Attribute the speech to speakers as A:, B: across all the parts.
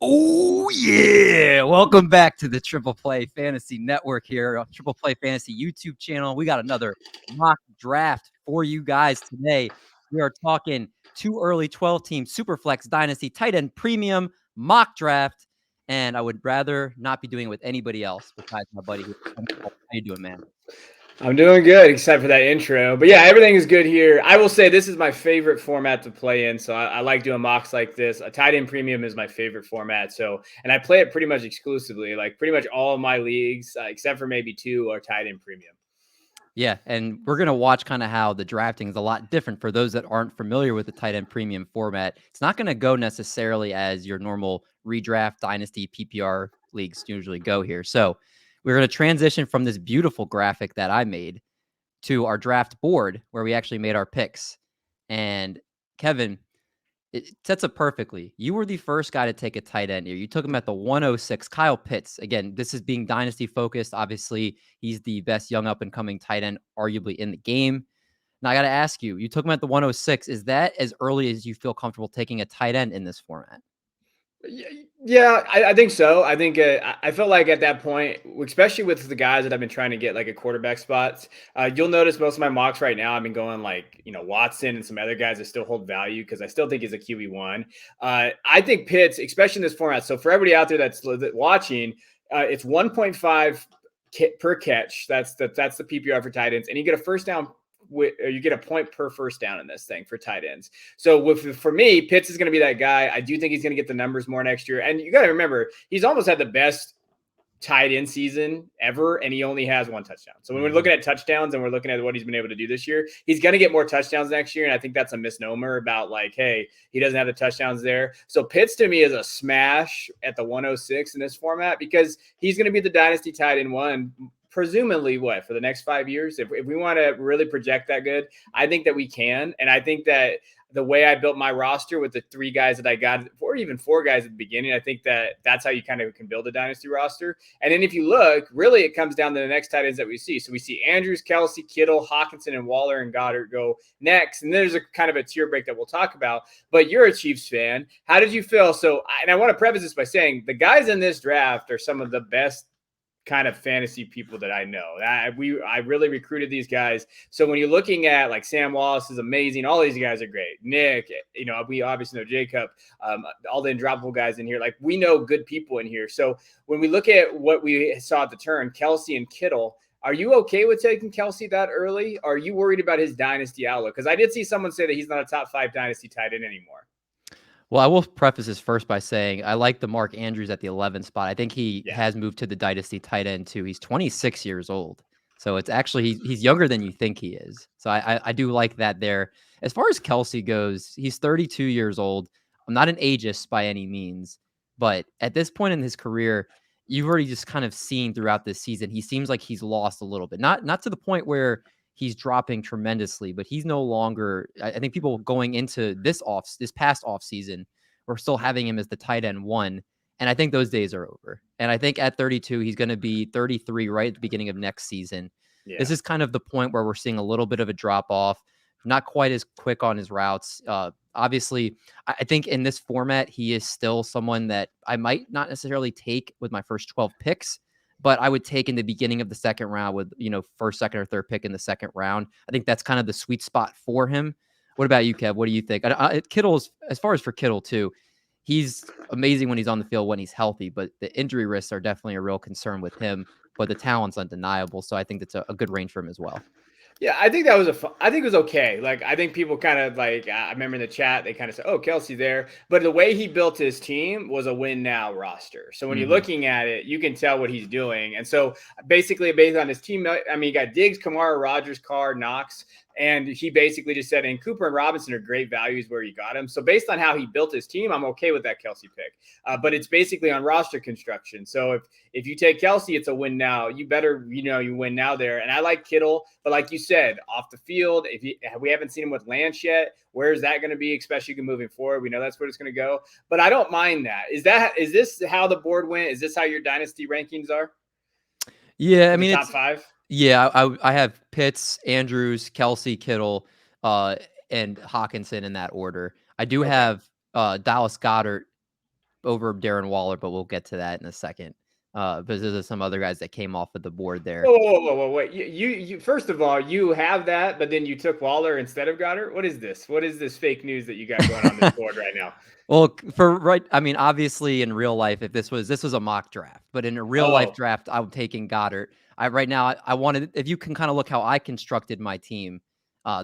A: Oh, yeah. Welcome back to the Triple Play Fantasy Network here on Triple Play Fantasy YouTube channel. We got another mock draft for you guys today. We are talking two early 12-team Superflex Dynasty tight end premium mock draft, and I would rather not be doing it with anybody else besides my buddy here. How you doing, man?
B: I'm doing good, except for that intro. But yeah, everything is good here. I will say this is my favorite format to play in. So I like doing mocks like this. A tight end premium is my favorite format. And I play it pretty much exclusively. Like pretty much all of my leagues, except for maybe two, are tight end premium.
A: Yeah, and we're going to watch kind of how the drafting is a lot different for those that aren't familiar with the tight end premium format. It's not going to go necessarily as your normal redraft dynasty PPR leagues usually go here. So we're going to transition from this beautiful graphic that I made to our draft board where we actually made our picks. And Kevin, it sets up perfectly. You were the first guy to take a tight end here. You took him at the 106. Kyle Pitts. Again, this is being dynasty focused. Obviously, he's the best young up and coming tight end, arguably in the game. Now, I got to ask you, you took him at the 106. Is that as early as you feel comfortable taking a tight end in this format?
B: Yeah, I think so. I think I felt like at that point, especially with the guys that I've been trying to get like a quarterback spots, you'll notice most of my mocks right now, I've been going like, Watson and some other guys that still hold value because I still think he's a QB1. I think Pitts, especially in this format. So for everybody out there that's watching, it's 1.5 per catch. That's the PPR for tight ends. And you get a first down you get a point per first down in this thing for tight ends. So for me, Pitts is going to be that guy. I do think he's going to get the numbers more next year. And you got to remember, he's almost had the best tight end season ever, and he only has one touchdown. So when we're looking at touchdowns and we're looking at what he's been able to do this year, he's going to get more touchdowns next year. And I think that's a misnomer about like, hey, he doesn't have the touchdowns there. So Pitts to me is a smash at the 106 in this format because he's going to be the dynasty tight end one. Presumably for the next 5 years, if we want to really project that good, I think that we can. And I think that the way I built my roster with the 3 guys that I got, or even 4 guys at the beginning, I think that that's how you kind of can build a dynasty roster. And then if you look, really it comes down to the next tight ends that we see. So we see Andrews, Kelsey, Kittle, Hawkinson, and Waller and Goddard go next. And there's a kind of a tier break that we'll talk about. But you're a Chiefs fan. How did you feel? And I want to preface this by saying the guys in this draft are some of the best kind of fantasy people that I know. I really recruited these guys. So when you're looking at like Sam Wallace is amazing. All these guys are great. Nick, we obviously know Jacob, all the undroppable guys in here. Like we know good people in here. So when we look at what we saw at the turn, Kelsey and Kittle, are you okay with taking Kelsey that early? Are you worried about his dynasty outlook? Because I did see someone say that he's not a top 5 dynasty tight end anymore.
A: Well, I will preface this first by saying I like the Mark Andrews at the 11th spot. I think he has moved to the dynasty tight end too. He's 26 years old. So it's actually, he's younger than you think he is. So I do like that there. As far as Kelsey goes, he's 32 years old. I'm not an ageist by any means, but at this point in his career, you've already just kind of seen throughout this season, he seems like he's lost a little bit. Not to the point where he's dropping tremendously, but he's no longer, I think people going into this past off season, we're still having him as the tight end 1. And I think those days are over. And I think at 32, he's going to be 33 right at the beginning of next season. Yeah. This is kind of the point where we're seeing a little bit of a drop off, not quite as quick on his routes. Obviously, I think in this format, he is still someone that I might not necessarily take with my first 12 picks, but I would take in the beginning of the second round with, first, second, or third pick in the second round. I think that's kind of the sweet spot for him. What about you, Kev? What do you think? Kittle's, as far as for Kittle too, he's amazing when he's on the field, when he's healthy, but the injury risks are definitely a real concern with him, but the talent's undeniable. So I think that's a good range for him as well.
B: Yeah, I think that was I think it was okay. Like, I think people kind of like, I remember in the chat, they kind of said, oh, Kelsey there. But the way he built his team was a win now roster. So when you're looking at it, you can tell what he's doing. And so basically based on his team, I mean, you got Diggs, Kamara, Rodgers, Carr, Knox. And he basically just said, and Cooper and Robinson are great values where you got him. So based on how he built his team, I'm okay with that Kelsey pick. But it's basically on roster construction. So if you take Kelsey, it's a win now. You better, you win now there. And I like Kittle, but like you said, off the field, we haven't seen him with Lance yet. Where is that going to be, especially moving forward? We know that's where it's going to go. But I don't mind that. Is this how the board went? Is this how your dynasty rankings are?
A: Yeah, I mean,
B: top 5.
A: Yeah, I have Pitts, Andrews, Kelsey, Kittle, and Hawkinson in that order. I do have Dallas Goedert over Darren Waller, but we'll get to that in a second. Because there's some other guys that came off of the board there.
B: Whoa, wait! You first of all, you have that, but then you took Waller instead of Goddard. What is this? What is this fake news that you got going on this board right now?
A: Well, I mean, obviously in real life, if this was a mock draft, but in a real life draft, I'm taking Goddard. Right now, I wanted, if you can kind of look how I constructed my team,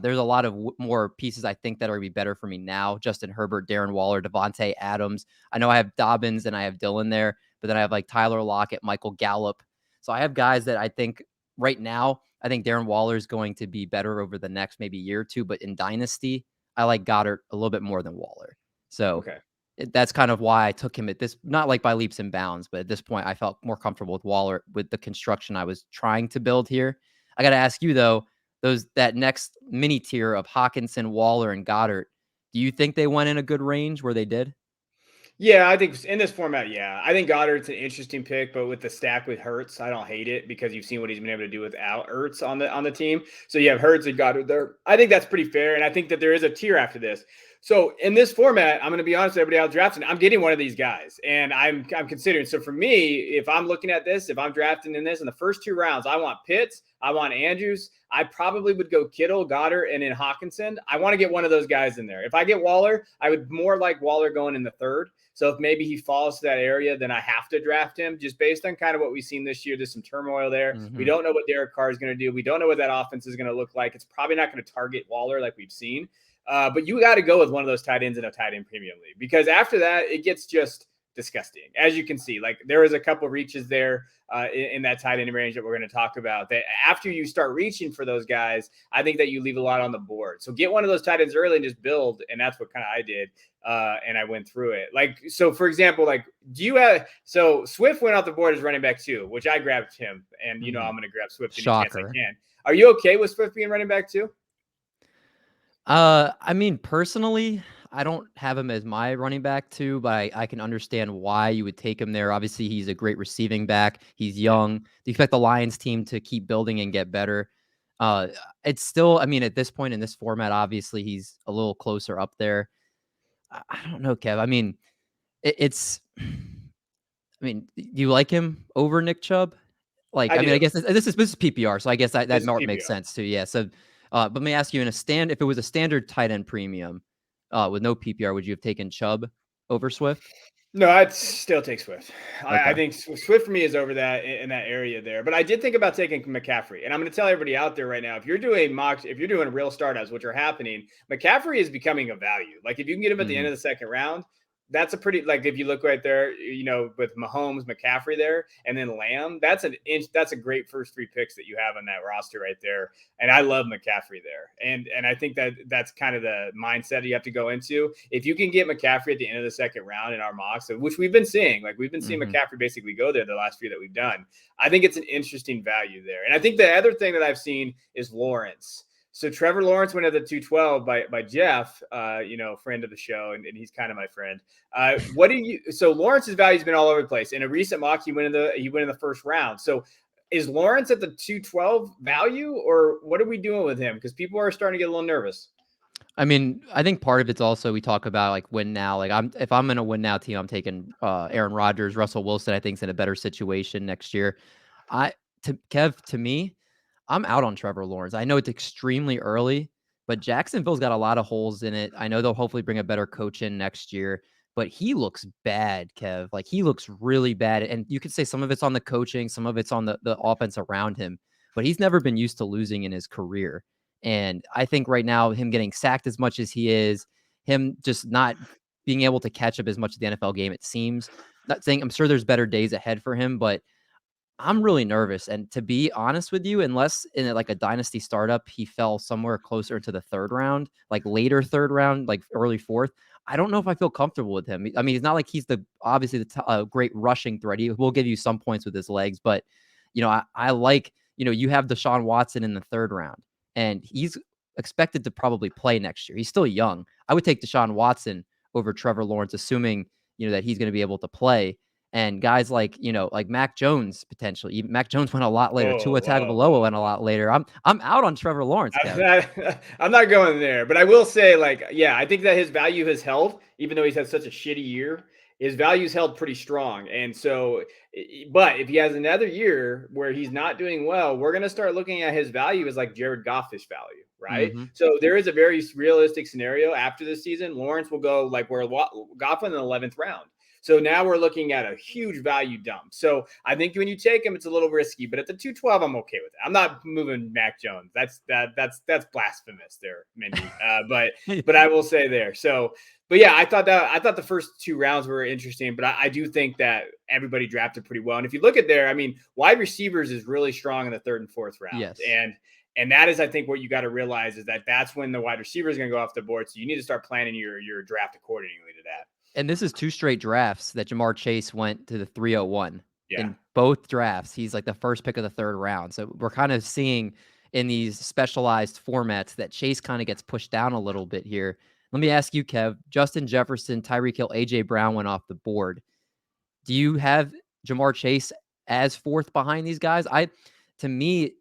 A: there's a lot of more pieces I think that are going to be better for me now. Justin Herbert, Darren Waller, Devontae Adams. I know I have Dobbins and I have Dillon there, but then I have like Tyler Lockett, Michael Gallup. So I have guys that I think right now, I think Darren Waller is going to be better over the next maybe year or two. But in Dynasty, I like Goddard a little bit more than Waller. So that's kind of why I took him at this, not like by leaps and bounds, but at this point, I felt more comfortable with Waller with the construction I was trying to build here. I got to ask you though, that next mini tier of Hawkinson, Waller, and Goddard, do you think they went in a good range where they did?
B: Yeah, I think in this format, yeah. I think Goddard's an interesting pick, but with the stack with Hurts, I don't hate it because you've seen what he's been able to do without Hurts on the team. So you have Hurts and Goddard there. I think that's pretty fair, and I think that there is a tier after this. So in this format, I'm going to be honest with everybody out drafting. I'm getting one of these guys, and I'm considering. So for me, if I'm looking at this, if I'm drafting in this in the first 2 rounds, I want Pitts, I want Andrews. I probably would go Kittle, Goddard, and then Hawkinson. I want to get one of those guys in there. If I get Waller, I would more like Waller going in the 3rd. So if maybe he falls to that area, then I have to draft him just based on kind of what we've seen this year. There's some turmoil there. Mm-hmm. We don't know what Derek Carr is going to do. We don't know what that offense is going to look like. It's probably not going to target Waller like we've seen. But you got to go with one of those tight ends in a tight end premium league because after that, it gets just disgusting. As you can see, like there is a couple reaches there in that tight end range that we're going to talk about that after you start reaching for those guys, I think that you leave a lot on the board. So get one of those tight ends early and just build. And that's what kind of I did. And I went through it. Like, so for example, like, so Swift went off the board as running back 2, which I grabbed him. And, I'm going to grab Swift any chance I can. Are you okay with Swift being running back 2?
A: I mean, personally, I don't have him as my running back 2, but I can understand why you would take him there. Obviously, he's a great receiving back. He's young. Do you expect the Lions team to keep building and get better? It's still, I mean, at this point in this format, obviously he's a little closer up there. I don't know, Kev. I mean, I mean, do you like him over Nick Chubb? Like, I mean, I guess this is PPR, so I guess that makes sense too. Yeah. So, but let me ask you, if it was a standard tight end premium with no PPR, would you have taken Chubb over Swift?
B: No, I'd still take Swift. Okay. I think Swift for me is over that in that area there. But I did think about taking McCaffrey. And I'm going to tell everybody out there right now, if you're doing real startups, which are happening, McCaffrey is becoming a value. Like if you can get him at the end of the 2nd round, that's a pretty, like if you look right there, with Mahomes, McCaffrey there, and then Lamb, that's a great first 3 picks that you have on that roster right there. And I love McCaffrey there. And I think that's kind of the mindset you have to go into. If you can get McCaffrey at the end of the 2nd round in our mocks, which we've been seeing, McCaffrey basically go there the last few that we've done. I think it's an interesting value there. And I think the other thing that I've seen is Lawrence. So Trevor Lawrence went at the 212 by Jeff, friend of the show, and he's kind of my friend. So Lawrence's value's been all over the place. In a recent mock, he went in the 1st round. So is Lawrence at the 212 value, or what are we doing with him? Because people are starting to get a little nervous.
A: I mean, I think part of it's also we talk about like win now. Like if I'm in a win now team, I'm taking Aaron Rodgers, Russell Wilson. I think is in a better situation next year. To me, I'm out on Trevor Lawrence. I know it's extremely early, but Jacksonville's got a lot of holes in it. I know they'll hopefully bring a better coach in next year, but he looks bad, Kev. Like he looks really bad. And you could say some of it's on the coaching, some of it's on the offense around him, but he's never been used to losing in his career. And I think right now, him getting sacked as much as he is, him just not being able to catch up as much of the NFL game, it seems. Not saying I'm sure there's better days ahead for him, but I'm really nervous. And to be honest with you, unless in like a dynasty startup, he fell somewhere closer to the 3rd round, like later 3rd round, like early 4th. I don't know if I feel comfortable with him. I mean, it's not like he's obviously the great rushing threat. He will give you some points with his legs, but I like, you have Deshaun Watson in the 3rd round, and he's expected to probably play next year. He's still young. I would take Deshaun Watson over Trevor Lawrence, assuming that he's going to be able to play. And guys like, like Mac Jones, potentially. Mac Jones went a lot later. Tua Tagovailoa went a lot later. I'm out on Trevor Lawrence.
B: I'm not going there, but I will say, I think that his value has held, even though he's had such a shitty year. his value's held pretty strong. And so, but if he has another year where he's not doing well, we're going to start looking at his value as like Jared Goffish value, right?
A: Mm-hmm.
B: So there is a very realistic scenario after this season. Lawrence will go like where Goff in the 11th round. So now we're looking at a huge value dump. So I think when you take him, it's a little risky, but at the 212, I'm okay with it. I'm not moving Mac Jones. That's blasphemous there, Mindy. But I will say there. So, but yeah, I thought the first 2 rounds were interesting, but I do think that everybody drafted pretty well. And if you look at there, I mean, wide receivers is really strong in the 3rd and 4th round.
A: Yes.
B: And that is, I think, what you got to realize is that that's when the wide receiver is going to go off the board. So you need to start planning your draft accordingly to that.
A: And this is 2 straight drafts that Jamar Chase went to the 301.
B: Yeah.
A: In both drafts, he's like the first pick of the 3rd round. So we're kind of seeing in these specialized formats that Chase kind of gets pushed down a little bit here. Let me ask you, Kev. Justin Jefferson, Tyreek Hill, A.J. Brown went off the board. Do you have Jamar Chase as 4th behind these guys? To me,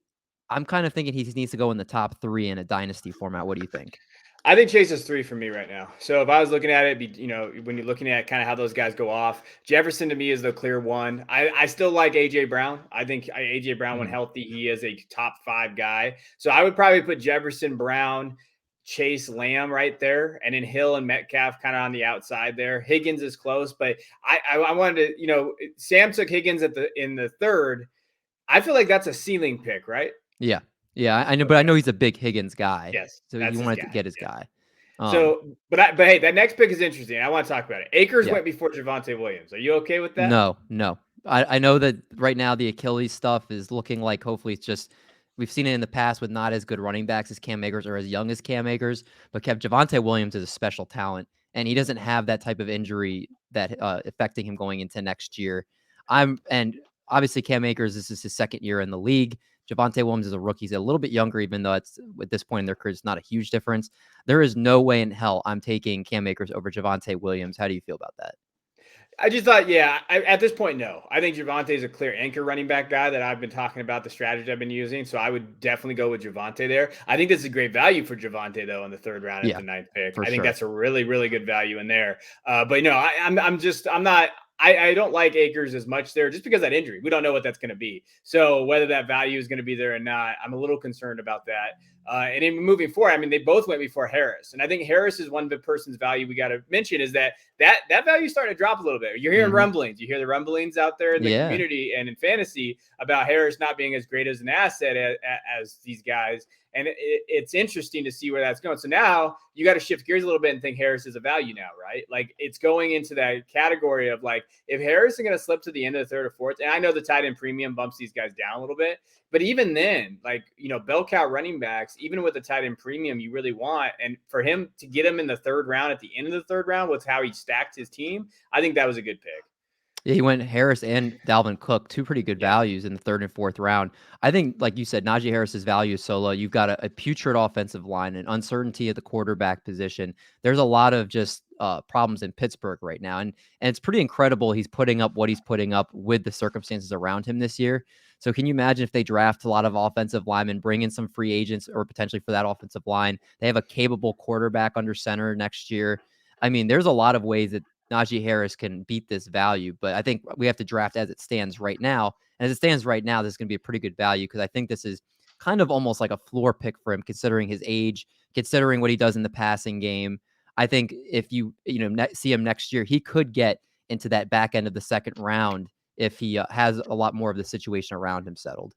A: I'm kind of thinking he needs to go in the top 3 in a dynasty format. What do you think?
B: I think Chase is 3 for me right now. So if I was looking at it, when you're looking at kind of how those guys go off, Jefferson to me is the clear one. I still like AJ Brown. I think AJ Brown, when healthy, he is a top 5 guy. So I would probably put Jefferson, Brown, Chase, Lamb right there, and then Hill and Metcalf kind of on the outside there. Higgins is close, but I wanted to, Sam took Higgins in the 3rd. I feel like that's a ceiling pick, right?
A: Yeah. Yeah, I know, but I know he's a big Higgins guy.
B: Yes,
A: So you wanted to get his guy.
B: But hey, that next pick is interesting. I want to talk about it. Akers went before Javonte Williams. Are you okay with that?
A: No. I know that right now the Achilles stuff is looking like hopefully it's just we've seen it in the past with not as good running backs as Cam Akers or as young as Cam Akers, but Javonte Williams is a special talent, and he doesn't have that type of injury that affecting him going into next year. And obviously Cam Akers, this is his 2nd year in the league. Javonte Williams is a rookie. He's a little bit younger, even though it's at this point in their career, it's not a huge difference. There is no way in hell I'm taking Cam Akers over Javonte Williams. How do you feel about that?
B: I just thought, at this point, no. I think Javonte is a clear anchor running back guy that I've been talking about, the strategy I've been using. So I would definitely go with Javonte there. I think this is a great value for Javonte, though, in the 3rd round at the 9th pick. I think that's a really, really good value in there. But no, I don't like Akers as much there just because of that injury. We don't know what that's going to be. So whether that value is going to be there or not, I'm a little concerned about that. And then moving forward, I mean, they both went before Harris. And I think Harris is one of the person's value we got to mention is that value is starting to drop a little bit. You're hearing rumblings. You hear the rumblings out there in the community and in fantasy about Harris not being as great as an asset as these guys. And it's interesting to see where that's going. So now you got to shift gears a little bit and think Harris is a value now, right? Like it's going into that category of like, if Harris is going to slip to the end of the 3rd or 4th, and I know the tight end premium bumps these guys down a little bit, but even then, like, bell cow running backs, even with the tight end premium you really want, and for him to get him in the 3rd round at the end of the 3rd round with how he stacked his team, I think that was a good pick.
A: Yeah, he went Harris and Dalvin Cook, 2 pretty good values in the 3rd and 4th round. I think, like you said, Najee Harris's value is so low. You've got a putrid offensive line and uncertainty at the quarterback position. There's a lot of just problems in Pittsburgh right now. And it's pretty incredible he's putting up what he's putting up with the circumstances around him this year. So can you imagine if they draft a lot of offensive linemen, bring in some free agents or potentially for that offensive line? They have a capable quarterback under center next year. I mean, there's a lot of ways that Najee Harris can beat this value, but I think we have to draft as it stands right now. And as it stands right now, this is going to be a pretty good value because I think this is kind of almost like a floor pick for him, considering his age, considering what he does in the passing game. I think if you see him next year, he could get into that back end of the 2nd round if he has a lot more of the situation around him settled.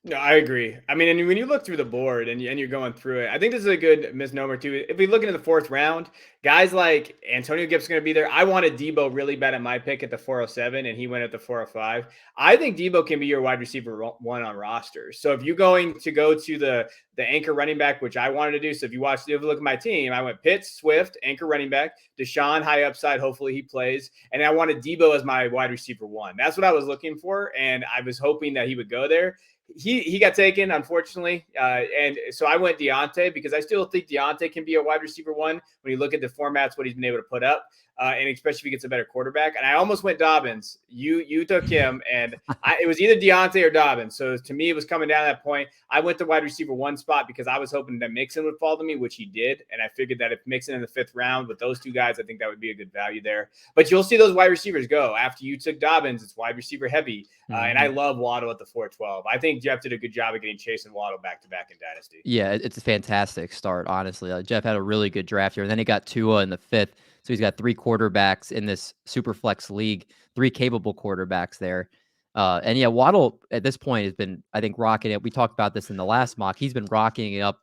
B: No, I agree. I mean, and when you look through the board and you're going through it, I think this is a good misnomer too. If we look into the 4th round, guys like Antonio Gibson going to be there. I wanted Debo really bad at my pick at the 407, and he went at the 405. I think Debo can be your wide receiver 1 on rosters. So if you're going to go to the anchor running back, which I wanted to do. So if you look at my team, I went Pitts, Swift, anchor running back, Deshaun, high upside. Hopefully he plays. And I wanted Debo as my wide receiver 1. That's what I was looking for. And I was hoping that he would go there. He got taken, unfortunately. And so I went Deontay because I still think Deontay can be a wide receiver 1 when you look at the formats, what he's been able to put up. and especially if he gets a better quarterback. And I almost went Dobbins. You took him, and it was either Deontay or Dobbins. So to me, it was coming down to that point. I went to wide receiver 1 spot because I was hoping that Mixon would fall to me, which he did. And I figured that if Mixon in the 5th round with those 2 guys, I think that would be a good value there. But you'll see those wide receivers go. After you took Dobbins, it's wide receiver heavy. And I love Waddle at the 4-12. I think Jeff did a good job of getting Chase and Waddle back-to-back in Dynasty.
A: Yeah, it's a fantastic start, honestly. Jeff had a really good draft here, and then he got Tua in the 5th. So he's got 3 quarterbacks in this Superflex league, 3 capable quarterbacks there. And yeah, Waddle at this point has been, I think, rocking it. We talked about this in the last mock. He's been rocking it up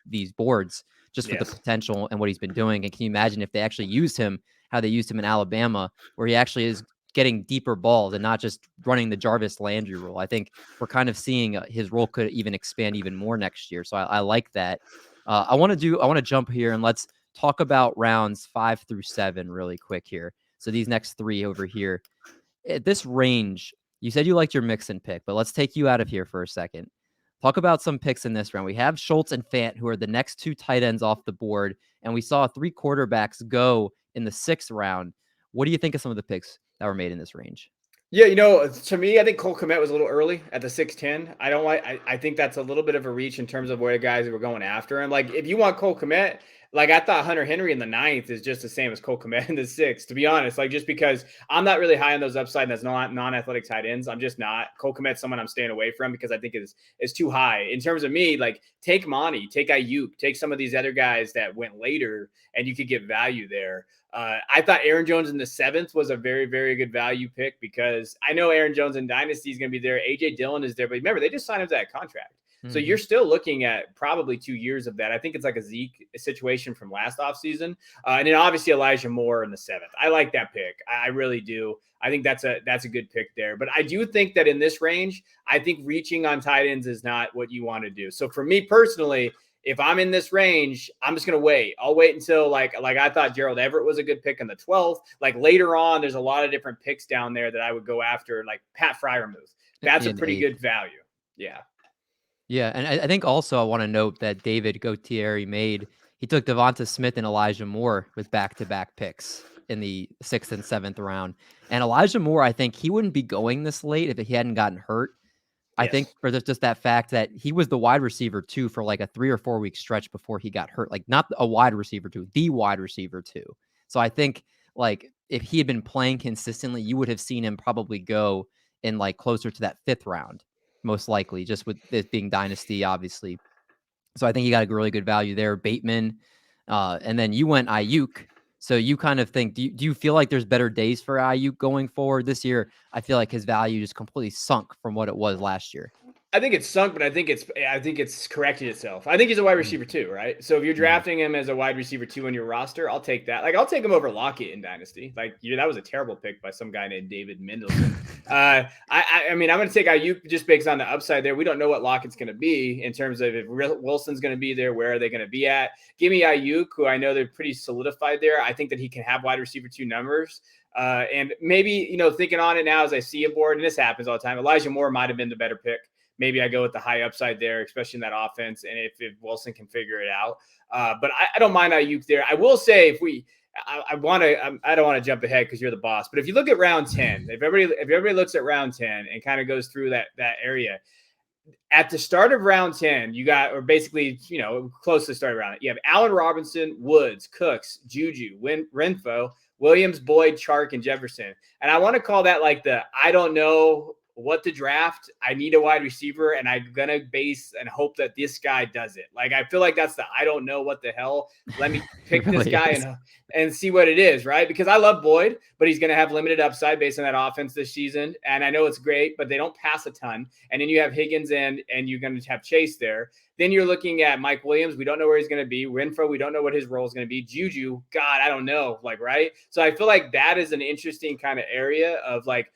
A: these boards just with the potential and what he's been doing. And can you imagine if they actually used him, how they used him in Alabama, where he actually is getting deeper balls and not just running the Jarvis Landry role? I think we're kind of seeing his role could even expand even more next year. So I like that. I want to jump here and let's talk about rounds 5 through 7 really quick here. So these next 3 over here at this range, you said you liked your Mixon pick, but let's take you out of here for a second. Talk about some picks in this round. We have Schultz and Fant, who are the next 2 tight ends off the board, and we saw 3 quarterbacks go in the 6th round. What do you think of some of the picks that were made in this range?
B: Yeah, to me, I think Cole Kmet was a little early at the 6'10". I think that's a little bit of a reach in terms of where the guys were going after him. Like, if you want Cole Kmet, like, I thought Hunter Henry in the 9th is just the same as Cole Kmet in the 6th, to be honest. Like, just because I'm not really high on those upside and that's non-athletic tight ends. I'm just not. Cole Kmet's someone I'm staying away from because I think is too high. In terms of me, like, take Monty, take Ayuk, take some of these other guys that went later, and you could get value there. I thought Aaron Jones in the 7th was a very, very good value pick because I know Aaron Jones in Dynasty is going to be there. A.J. Dillon is there. But remember, they just signed him to that contract. So you're still looking at probably 2 years of that. I think it's like a Zeke situation from last offseason. And then obviously Elijah Moore in the 7th. I like that pick. I really do. I think that's a good pick there. But I do think that in this range, I think reaching on tight ends is not what you want to do. So for me personally, if I'm in this range, I'm just going to wait. I'll wait until like I thought Gerald Everett was a good pick in the 12th. Like later on, there's a lot of different picks down there that I would go after, like Pat Freiermuth. That's a pretty good value. Yeah.
A: Yeah, and I think also I want to note that David Gautieri he took Devonta Smith and Elijah Moore with back-to-back picks in the 6th and 7th round. And Elijah Moore, I think he wouldn't be going this late if he hadn't gotten hurt. I think for just that fact that he was the wide receiver 2 for like a 3 or 4 week stretch before he got hurt. Like not a wide receiver 2, the wide receiver 2. So I think like if he had been playing consistently, you would have seen him probably go in like closer to that 5th round, most likely, just with this being Dynasty, obviously. So I think he got a really good value there. Bateman, and then you went Ayuk. So you kind of think, do you feel like there's better days for Ayuk going forward this year? I feel like his value just completely sunk from what it was last year.
B: I think it's sunk, but I think it's corrected itself. I think he's a wide receiver 2, right? So if you're drafting him as a wide receiver 2 on your roster, I'll take that. Like I'll take him over Lockett in Dynasty. Like that was a terrible pick by some guy named David Mendelson. I mean, I'm going to take Ayuk just based on the upside there. We don't know what Lockett's going to be in terms of if Wilson's going to be there. Where are they going to be at? Give me Ayuk, who I know they're pretty solidified there. I think that he can have wide receiver 2 numbers. And maybe, thinking on it now as I see a board, and this happens all the time, Elijah Moore might have been the better pick. Maybe I go with the high upside there, especially in that offense, and if Wilson can figure it out. But I don't mind Ayuk there. I will say I don't want to jump ahead because you're the boss, but if you look at round 10, if everybody looks at round 10 and kind of goes through that area, at the start of round 10, you got, or basically, close to the start of round, you have Allen Robinson, Woods, Cooks, Juju, Renfro, Williams, Boyd, Chark, and Jefferson. And I want to call that like I don't know what to draft. I need a wide receiver, and I'm going to base and hope that this guy does it. Like, I feel like that's I don't know what the hell. Let me pick really this guy and see what it is, right? Because I love Boyd, but he's going to have limited upside based on that offense this season. And I know it's great, but they don't pass a ton. And then you have Higgins and you're going to have Chase there. Then you're looking at Mike Williams. We don't know where he's going to be. Renfro, we don't know what his role is going to be. Juju, God, I don't know. Like, right? So I feel like that is an interesting kind of area of like,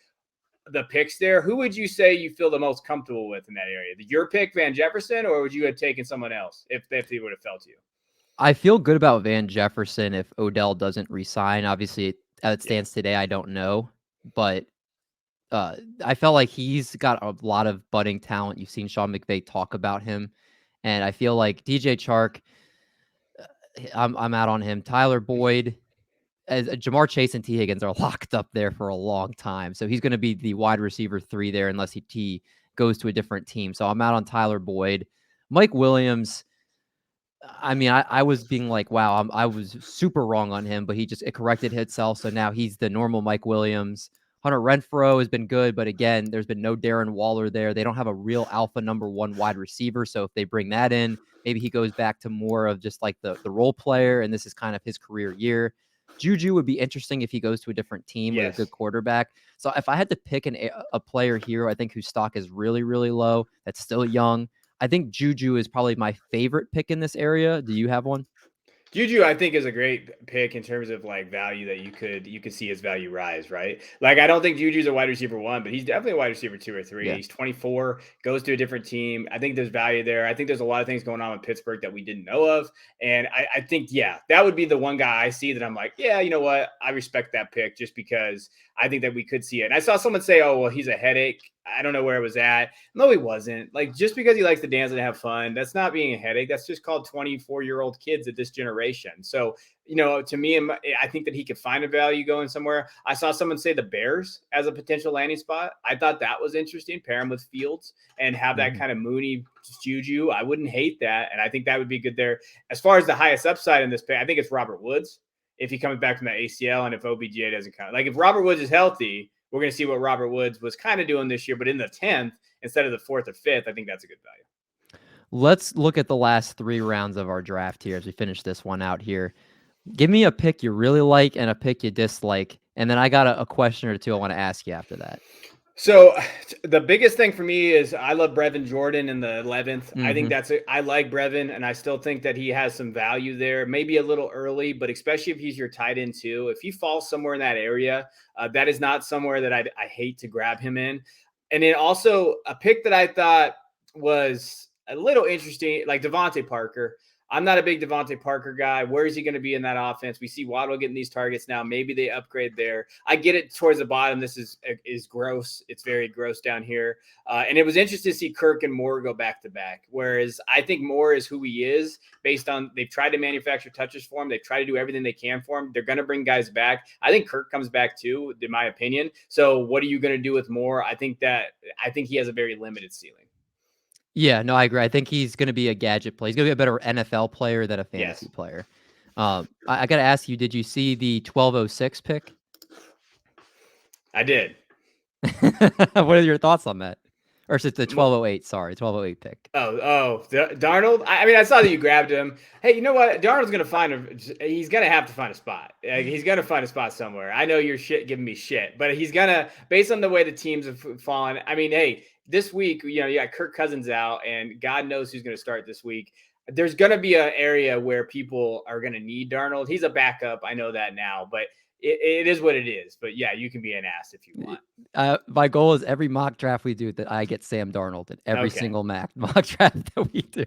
B: the picks there. Who would you say you feel the most comfortable with in that area? Your pick, Van Jefferson, or would you have taken someone else if he would have fell to you?
A: I feel good about Van Jefferson if Odell doesn't resign. Obviously, as it stands today, I don't know, but I felt like he's got a lot of budding talent. You've seen Sean McVay talk about him, and I feel like DJ Chark, I'm out on him. Tyler Boyd, as Jamar Chase and T. Higgins are locked up there for a long time. So he's going to be the wide receiver 3 there unless he goes to a different team. So I'm out on Tyler Boyd. Mike Williams, I mean, I was being like, wow, I was super wrong on him, but it corrected itself. So now he's the normal Mike Williams. Hunter Renfrow has been good, but again, there's been no Darren Waller there. They don't have a real alpha number 1 wide receiver. So if they bring that in, maybe he goes back to more of just like the role player, and this is kind of his career year. Juju would be interesting if he goes to a different team with a good quarterback. So if I had to pick a player here, I think whose stock is really, really low, that's still young, I think Juju is probably my favorite pick in this area. Do you have one?
B: Juju, I think, is a great pick in terms of like value that you could see his value rise, right? Like I don't think Juju's a wide receiver 1, but he's definitely a wide receiver 2 or 3. Yeah. He's 24, goes to a different team. I think there's value there. I think there's a lot of things going on with Pittsburgh that we didn't know of. And I think, yeah, that would be the one guy I see that I'm like, yeah, you know what? I respect that pick just because I think that we could see it. And I saw someone say, oh, well, he's a headache. I don't know where it was at. No, he wasn't. Like, just because he likes to dance and have fun, that's not being a headache. That's just called 24-year-old kids at this generation. So, you know, to me, I think that he could find a value going somewhere. I saw someone say the Bears as a potential landing spot. I thought that was interesting. Pair him with Fields and have that kind of Mooney Juju. I wouldn't hate that. And I think that would be good there. As far as the highest upside in this pick, I think it's Robert Woods if he comes back from that ACL and if OBJ doesn't come. Like, if Robert Woods is healthy, we're going to see what Robert Woods was kind of doing this year, but in the 10th instead of the 4th or 5th, I think that's a good value.
A: Let's look at the last 3 rounds of our draft here as we finish this one out here. Give me a pick you really like and a pick you dislike, and then I got a question or two I want to ask you after that.
B: So the biggest thing for me is I love Brevin Jordan in the 11th. I think I like Brevin, and I still think that he has some value there. Maybe a little early, but especially if he's your tight end too. If he falls somewhere in that area, that is not somewhere that I hate to grab him in. And then also a pick that I thought was a little interesting, like Devontae Parker. I'm not a big Devontae Parker guy. Where is he going to be in that offense? We see Waddle getting these targets now. Maybe they upgrade there. I get it towards the bottom. This is gross. It's very gross down here. And it was interesting to see Kirk and Moore go back to back. Whereas I think Moore is who he is based on they've tried to manufacture touches for him. They've tried to do everything they can for him. They're going to bring guys back. I think Kirk comes back too, in my opinion. So what are you going to do with Moore? I think he has a very limited ceiling.
A: Yeah, no, I agree. I think he's going to be a gadget player. He's going to be a better NFL player than a fantasy player. I got to ask you, did you see the 1206 pick?
B: I did.
A: What are your thoughts on that? Or is it the 1208? Sorry, 1208 pick.
B: Oh, Darnold. I mean, I saw that you grabbed him. Hey, you know what? Darnold's he's gonna have to find a spot. He's gonna find a spot somewhere. I know you're giving me shit, but he's gonna, based on the way the teams have fallen. I mean, hey, this week, you got Kirk Cousins out, and God knows who's gonna start this week. There's gonna be an area where people are gonna need Darnold. He's a backup. I know that now, but it is what it is. But yeah, you can be an ass if you want.
A: My goal is every mock draft we do that I get Sam Darnold in every single mock draft that we do.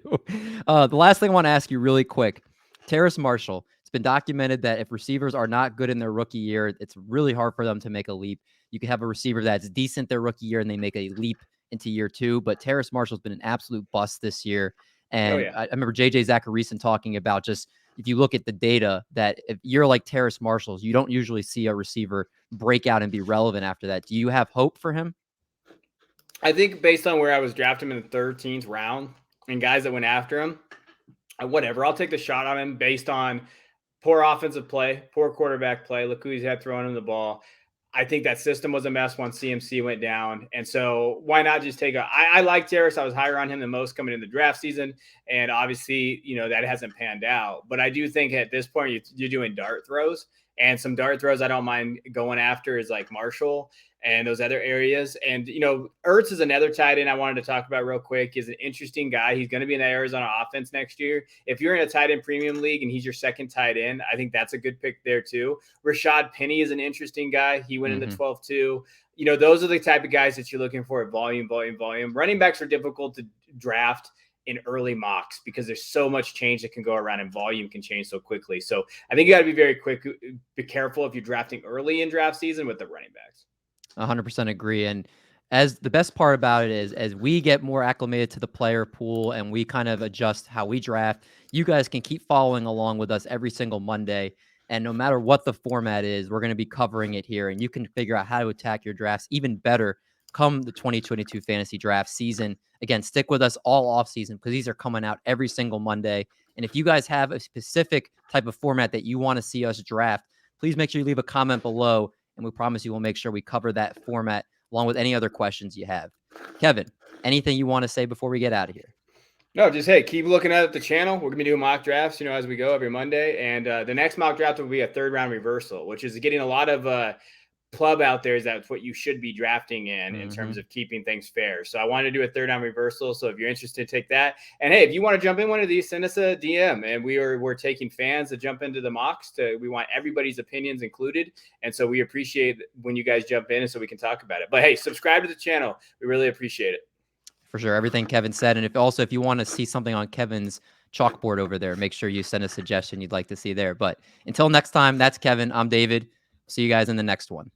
A: The last thing I want to ask you really quick, Terrace Marshall. It's been documented that if receivers are not good in their rookie year, it's really hard for them to make a leap. You can have a receiver that's decent their rookie year and they make a leap into year 2, but Terrace Marshall's been an absolute bust this year. And I remember JJ Zachariason talking about just, if you look at the data, that if you're like Terrace Marshall, you don't usually see a receiver break out and be relevant after that. Do you have hope for him?
B: I think based on where I was drafting him in the 13th round and guys that went after him, whatever, I'll take the shot on him based on poor offensive play, poor quarterback play. Look who he's had throwing him the ball. I think that system was a mess once CMC went down. And so why not just I like Terrace. I was higher on him than most coming in the draft season. And obviously, that hasn't panned out. But I do think at this point, you're doing dart throws. And some dart throws I don't mind going after is like Marshall and those other areas. And, Ertz is another tight end I wanted to talk about real quick. He's an interesting guy. He's going to be in the Arizona offense next year. If you're in a tight end premium league and he's your second tight end, I think that's a good pick there too. Rashad Penny is an interesting guy. He went in the 12th too. Those are the type of guys that you're looking for at volume. Running backs are difficult to draft in early mocks because there's so much change that can go around and volume can change so quickly. So I think you got to be very quick. Be careful if you're drafting early in draft season with the running backs.
A: 100% agree. And as the best part about it is, as we get more acclimated to the player pool and we kind of adjust how we draft, you guys can keep following along with us every single Monday. And no matter what the format is, we're going to be covering it here. And you can figure out how to attack your drafts even better come the 2022 fantasy draft season. Again, stick with us all off season because these are coming out every single Monday. And if you guys have a specific type of format that you want to see us draft, please make sure you leave a comment below. And we promise you we'll make sure we cover that format along with any other questions you have. Kevin, anything you want to say before we get out of here?
B: No, just, hey, keep looking at the channel. We're going to be doing mock drafts, as we go every Monday. And the next mock draft will be a 3rd round reversal, which is getting a lot of club out there. Is that's what you should be drafting in terms of keeping things fair. So I wanted to do a 3rd round reversal. So if you're interested, take that. And hey, if you want to jump in one of these, send us a DM. And we're taking fans to jump into the mocks. We want everybody's opinions included. And so we appreciate when you guys jump in, and so we can talk about it. But hey, subscribe to the channel. We really appreciate it.
A: For sure. Everything Kevin said. And if you want to see something on Kevin's chalkboard over there, make sure you send a suggestion you'd like to see there. But until next time, that's Kevin. I'm David. See you guys in the next one.